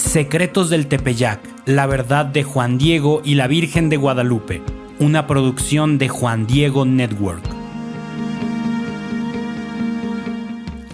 Secretos del Tepeyac, la verdad de Juan Diego y la Virgen de Guadalupe, una producción de Juan Diego Network.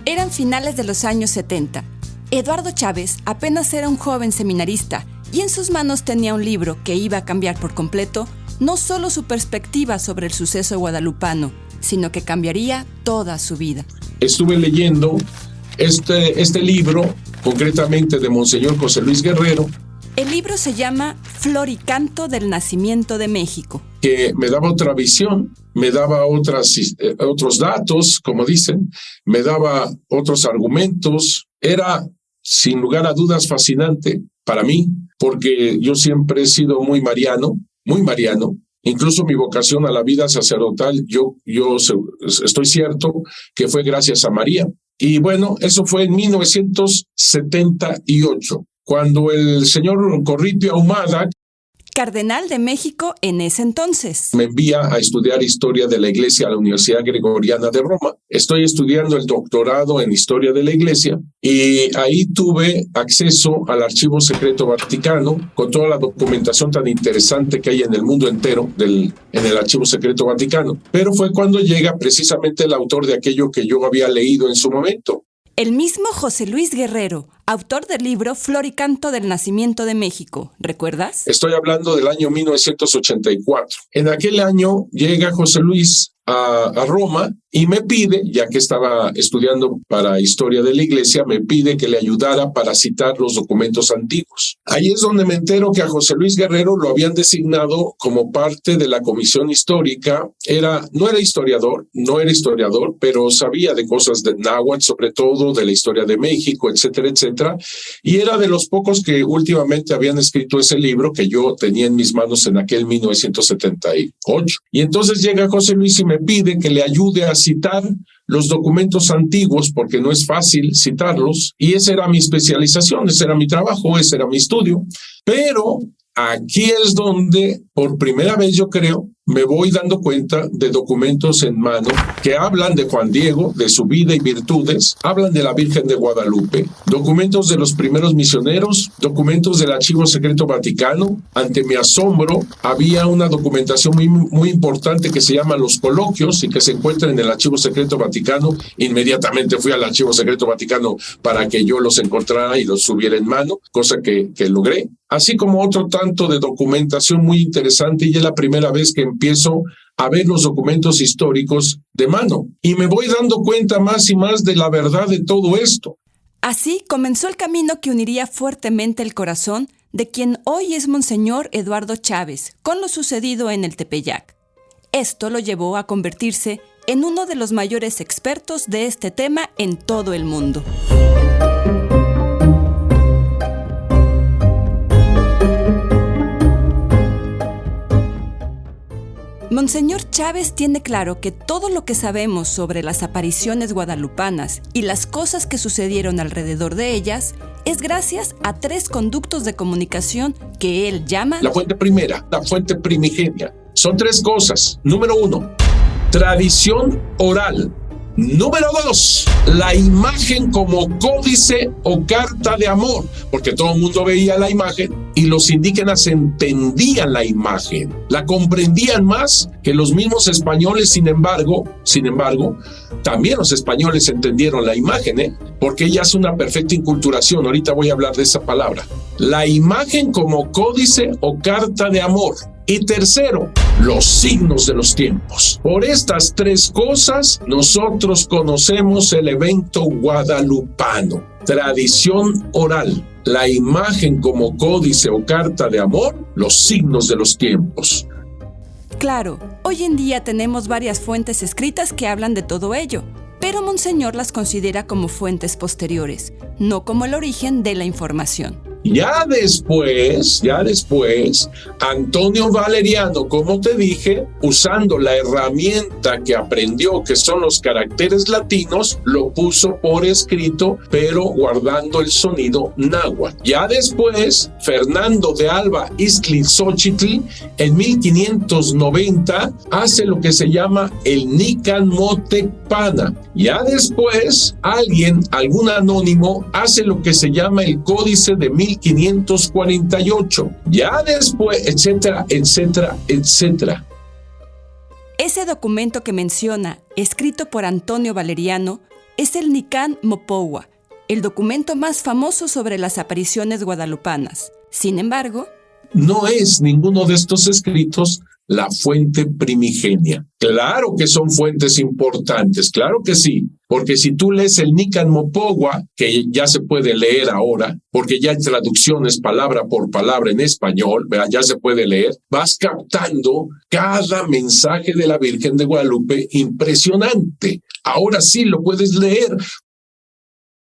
Eran finales de los años 70. Eduardo Chávez apenas era un joven seminarista y en sus manos tenía un libro que iba a cambiar por completo no solo su perspectiva sobre el suceso guadalupano, sino que cambiaría toda su vida. Estuve leyendo este libro, concretamente de Monseñor José Luis Guerrero. El libro se llama Flor y Canto del Nacimiento de México. Que me daba otra visión, me daba otros datos, como dicen, me daba otros argumentos. Era, sin lugar a dudas, fascinante para mí, porque yo siempre he sido muy mariano. Incluso mi vocación a la vida sacerdotal, yo estoy cierto que fue gracias a María. Y bueno, eso fue en 1978, cuando el señor Corripio Ahumada, cardenal de México en ese entonces, me envía a estudiar Historia de la Iglesia a la Universidad Gregoriana de Roma. Estoy estudiando el doctorado en Historia de la Iglesia y ahí tuve acceso al Archivo Secreto Vaticano con toda la documentación tan interesante que hay en el mundo entero en el Archivo Secreto Vaticano. Pero fue cuando llega precisamente el autor de aquello que yo había leído en su momento. El mismo José Luis Guerrero, autor del libro Flor y Canto del Nacimiento de México, ¿recuerdas? Estoy hablando del año 1984. En aquel año llega José Luis a Roma y me pide, ya que estaba estudiando para Historia de la Iglesia, me pide que le ayudara para citar los documentos antiguos. Ahí es donde me entero que a José Luis Guerrero lo habían designado como parte de la comisión histórica. No era historiador, pero sabía de cosas de náhuatl, sobre todo de la historia de México, etcétera, etcétera. Y era de los pocos que últimamente habían escrito ese libro que yo tenía en mis manos en aquel 1978. Y entonces llega José Luis y me pide que le ayude a citar los documentos antiguos, porque no es fácil citarlos, y esa era mi especialización, ese era mi trabajo, ese era mi estudio. Pero aquí es donde, por primera vez yo creo, me voy dando cuenta de documentos en mano que hablan de Juan Diego, de su vida y virtudes, hablan de la Virgen de Guadalupe, documentos de los primeros misioneros, documentos del Archivo Secreto Vaticano. Ante mi asombro, había una documentación muy importante que se llama Los Coloquios y que se encuentra en el Archivo Secreto Vaticano. Inmediatamente fui al Archivo Secreto Vaticano para que yo los encontrara y los subiera en mano, cosa que logré. Así como otro tanto de documentación muy interesante, y es la primera vez que empiezo a ver los documentos históricos de mano. Y me voy dando cuenta más y más de la verdad de todo esto. Así comenzó el camino que uniría fuertemente el corazón de quien hoy es Monseñor Eduardo Chávez, con lo sucedido en el Tepeyac. Esto lo llevó a convertirse en uno de los mayores expertos de este tema en todo el mundo. Monseñor Chávez tiene claro que todo lo que sabemos sobre las apariciones guadalupanas y las cosas que sucedieron alrededor de ellas es gracias a 3 conductos de comunicación que él llama la fuente primera, la fuente primigenia. Son 3 cosas. Número 1, tradición oral. Número 2, la imagen como códice o carta de amor, porque todo el mundo veía la imagen y los indígenas entendían la imagen, la comprendían más que los mismos españoles. Sin embargo, también los españoles entendieron la imagen, porque ella es una perfecta inculturación. Ahorita voy a hablar de esa palabra. La imagen como códice o carta de amor. Y tercero, los signos de los tiempos. Por estas 3 cosas, nosotros conocemos el evento guadalupano. Tradición oral, la imagen como códice o carta de amor, los signos de los tiempos. Claro, hoy en día tenemos varias fuentes escritas que hablan de todo ello, pero Monseñor las considera como fuentes posteriores, no como el origen de la información. Ya después, Antonio Valeriano, como te dije, usando la herramienta que aprendió, que son los caracteres latinos, lo puso por escrito, pero guardando el sonido náhuatl. Ya después, Fernando de Alba Iztlizochitl, en 1590, hace lo que se llama el Nican Motecpana. Ya después, algún anónimo, hace lo que se llama el Códice de 1548. Ya después, etcétera, etcétera, etcétera. Ese documento que menciona, escrito por Antonio Valeriano, es el Nican Mopogua, el documento más famoso sobre las apariciones guadalupanas. Sin embargo, no es ninguno de estos escritos la fuente primigenia. Claro que son fuentes importantes, claro que sí, porque si tú lees el Nican Mopogua, que ya se puede leer ahora, porque ya hay traducciones palabra por palabra en español, ya se puede leer, vas captando cada mensaje de la Virgen de Guadalupe impresionante. Ahora sí lo puedes leer.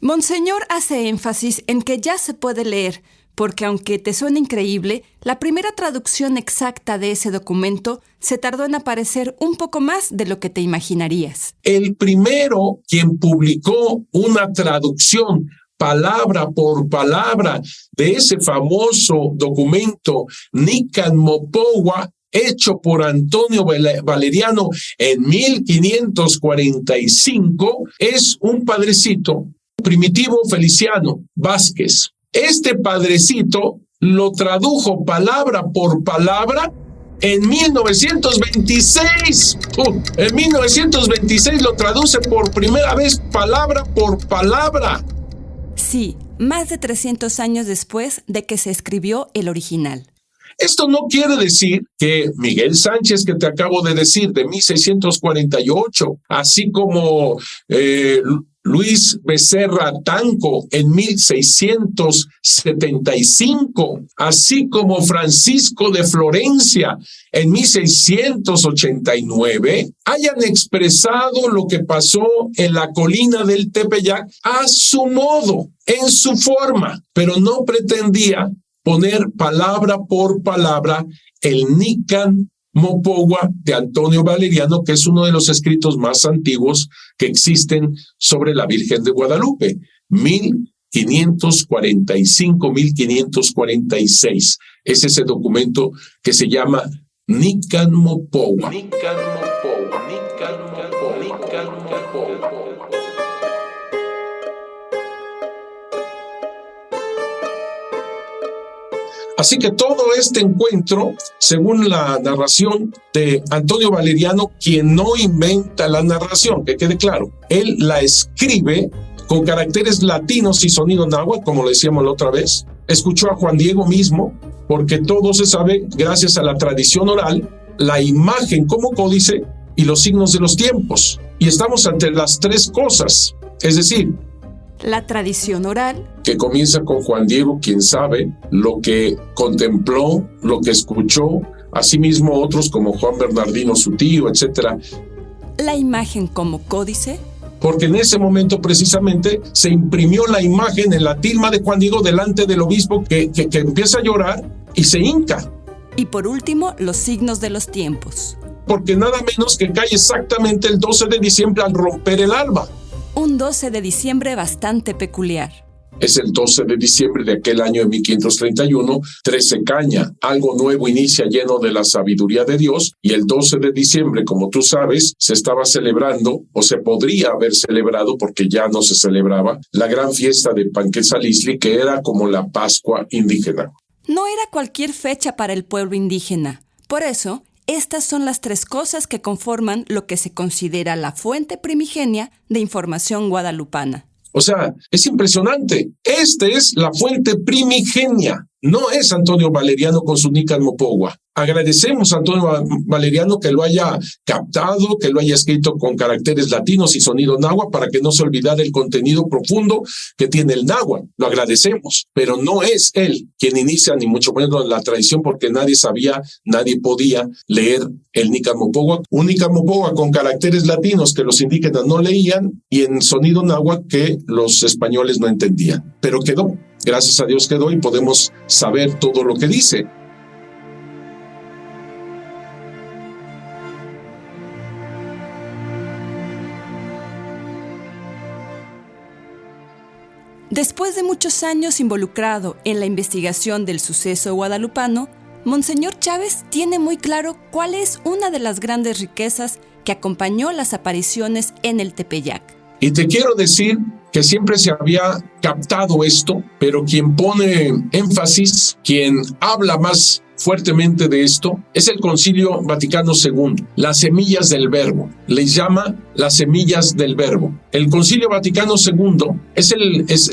Monseñor hace énfasis en que ya se puede leer, porque aunque te suene increíble, la primera traducción exacta de ese documento se tardó en aparecer un poco más de lo que te imaginarías. El primero quien publicó una traducción palabra por palabra de ese famoso documento Nican Mopogua, hecho por Antonio Valeriano en 1545, es un padrecito, Primitivo Feliciano Vázquez. Este padrecito lo tradujo palabra por palabra en 1926. En 1926 lo traduce por primera vez palabra por palabra. Sí, más de 300 años después de que se escribió el original. Esto no quiere decir que Miguel Sánchez, que te acabo de decir, de 1648, así como Luis Becerra Tanco en 1675, así como Francisco de Florencia en 1689, hayan expresado lo que pasó en la colina del Tepeyac a su modo, en su forma, pero no pretendía poner palabra por palabra el Nican Mopogua de Antonio Valeriano, que es uno de los escritos más antiguos que existen sobre la Virgen de Guadalupe, 1545-1546. Es ese documento que se llama Nican Mopogua. Nican Mopogua, Nican Mopogua, Nican Mopogua. Así que todo este encuentro, según la narración de Antonio Valeriano, quien no inventa la narración, que quede claro, él la escribe con caracteres latinos y sonido náhuatl, como lo decíamos la otra vez. Escuchó a Juan Diego mismo, porque todo se sabe gracias a la tradición oral, la imagen como códice y los signos de los tiempos. Y estamos ante las tres cosas, es decir, la tradición oral, que comienza con Juan Diego, quien sabe lo que contempló, lo que escuchó, asimismo otros como Juan Bernardino, su tío, etc. La imagen como códice, porque en ese momento precisamente se imprimió la imagen en la tilma de Juan Diego delante del obispo que empieza a llorar y se hinca. Y por último, los signos de los tiempos. Porque nada menos que cae exactamente el 12 de diciembre al romper el alba. Un 12 de diciembre bastante peculiar. Es el 12 de diciembre de aquel año de 1531, 13 caña, algo nuevo inicia lleno de la sabiduría de Dios, y el 12 de diciembre, como tú sabes, se estaba celebrando, o se podría haber celebrado, porque ya no se celebraba, la gran fiesta de Panquetzaliztli, que era como la Pascua indígena. No era cualquier fecha para el pueblo indígena. Por eso, estas son las tres cosas que conforman lo que se considera la fuente primigenia de información guadalupana. O sea, es impresionante. Esta es la fuente primigenia. No es Antonio Valeriano con su Nican Mopogua. Agradecemos a Antonio Valeriano que lo haya captado, que lo haya escrito con caracteres latinos y sonido náhuatl para que no se olvidara el contenido profundo que tiene el náhuatl. Lo agradecemos, pero no es él quien inicia ni mucho menos la tradición, porque nadie sabía, nadie podía leer el Nican Mopogua. Un Nican Mopogua con caracteres latinos que los indígenas no leían y en sonido náhuatl que los españoles no entendían. Pero quedó. Gracias a Dios quedó y podemos saber todo lo que dice. Después de muchos años involucrado en la investigación del suceso guadalupano, Monseñor Chávez tiene muy claro cuál es una de las grandes riquezas que acompañó las apariciones en el Tepeyac. Y te quiero decir que siempre se había captado esto, pero quien pone énfasis, quien habla más fuertemente de esto, es el Concilio Vaticano II, las semillas del verbo. Les llama las semillas del verbo. El Concilio Vaticano II es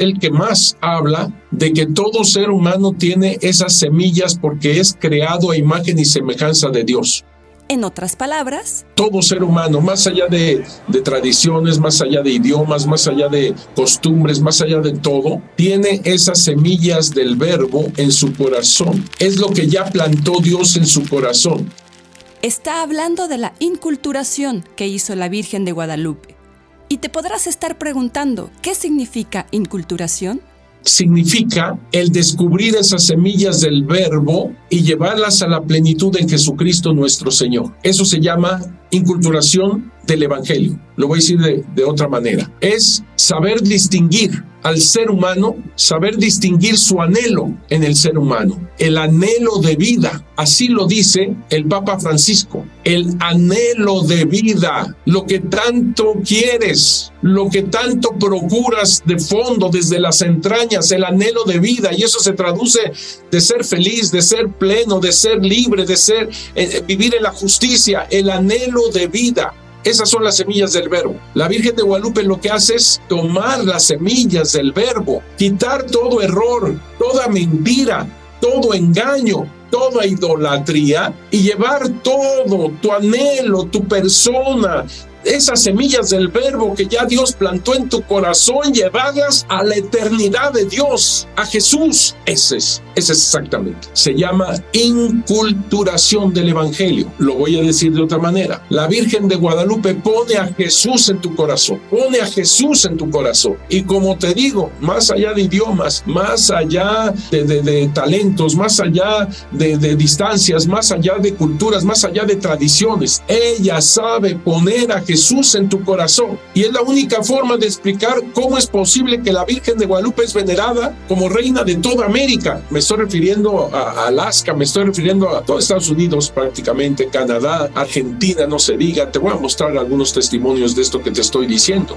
el que más habla de que todo ser humano tiene esas semillas porque es creado a imagen y semejanza de Dios. En otras palabras, todo ser humano, más allá de tradiciones, más allá de idiomas, más allá de costumbres, más allá de todo, tiene esas semillas del verbo en su corazón. Es lo que ya plantó Dios en su corazón. está hablando de la inculturación que hizo la Virgen de Guadalupe. Y te podrás estar preguntando, ¿qué significa inculturación? Significa el descubrir esas semillas del verbo y llevarlas a la plenitud en Jesucristo nuestro Señor. Eso se llama inculturación del Evangelio. Lo voy a decir de otra manera. Es saber distinguir al ser humano, saber distinguir su anhelo en el ser humano, el anhelo de vida. Así lo dice el Papa Francisco. El anhelo de vida, lo que tanto quieres, lo que tanto procuras de fondo, desde las entrañas, el anhelo de vida. Y eso se traduce de ser feliz, de ser pleno, de ser libre, de ser vivir en la justicia, el anhelo de vida. Esas son las semillas del verbo. La Virgen de Guadalupe lo que hace es tomar las semillas del verbo, quitar todo error, toda mentira, todo engaño, toda idolatría y llevar todo, tu anhelo, tu persona, esas semillas del verbo que ya Dios plantó en tu corazón, llevarlas a la eternidad de Dios, a Jesús. Ese es exactamente. Se llama inculturación del Evangelio. Lo voy a decir de otra manera. La Virgen de Guadalupe pone a Jesús en tu corazón. Pone a Jesús en tu corazón. Y como te digo, más allá de idiomas, más allá de talentos, más allá de distancias, más allá de culturas, más allá de tradiciones, ella sabe poner a Jesús en tu corazón. Y es la única forma de explicar cómo es posible que la Virgen de Guadalupe es venerada como reina de toda América. Me estoy refiriendo a Alaska, me estoy refiriendo a todo Estados Unidos prácticamente, Canadá, Argentina, no se diga. Te voy a mostrar algunos testimonios de esto que te estoy diciendo.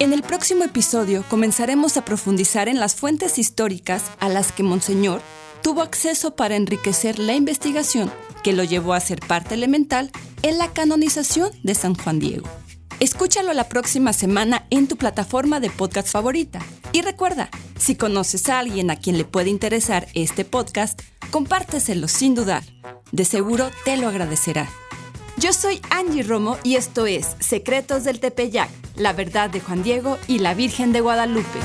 En el próximo episodio comenzaremos a profundizar en las fuentes históricas a las que Monseñor tuvo acceso para enriquecer la investigación que lo llevó a ser parte elemental en la canonización de San Juan Diego. Escúchalo la próxima semana en tu plataforma de podcast favorita. Y recuerda, si conoces a alguien a quien le puede interesar este podcast, compárteselo sin dudar. De seguro te lo agradecerá. Yo soy Angie Romo y esto es Secretos del Tepeyac, la verdad de Juan Diego y la Virgen de Guadalupe.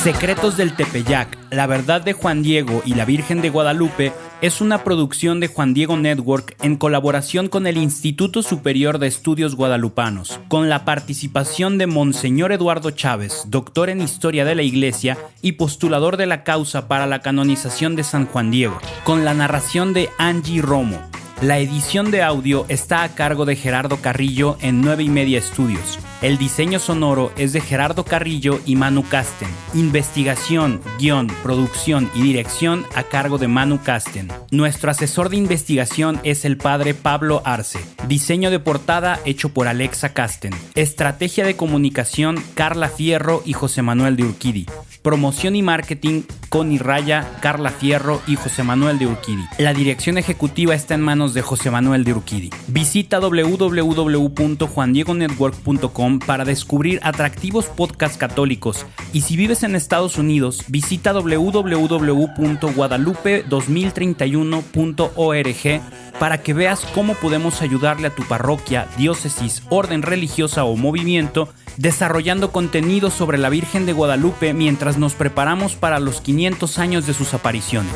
Secretos del Tepeyac, la verdad de Juan Diego y la Virgen de Guadalupe es una producción de Juan Diego Network en colaboración con el Instituto Superior de Estudios Guadalupanos, con la participación de Monseñor Eduardo Chávez, doctor en Historia de la Iglesia y postulador de la causa para la canonización de San Juan Diego, con la narración de Angie Romo. La edición de audio está a cargo de Gerardo Carrillo en 9y media Studios. El diseño sonoro es de Gerardo Carrillo y Manu Casten. Investigación, guión, producción y dirección a cargo de Manu Casten. Nuestro asesor de investigación es el padre Pablo Arce. Diseño de portada hecho por Alexa Casten. Estrategia de comunicación Carla Fierro y José Manuel de Urquidi. Promoción y marketing Connie Raya, Carla Fierro y José Manuel de Urquidi. La dirección ejecutiva está en manos de José Manuel de Urquidi. Visita www.juandiegonetwork.com para descubrir atractivos podcasts católicos, y si vives en Estados Unidos, visita www.guadalupe2031.org para que veas cómo podemos ayudarle a tu parroquia, diócesis, orden religiosa o movimiento desarrollando contenido sobre la Virgen de Guadalupe mientras nos preparamos para los 500 años de sus apariciones.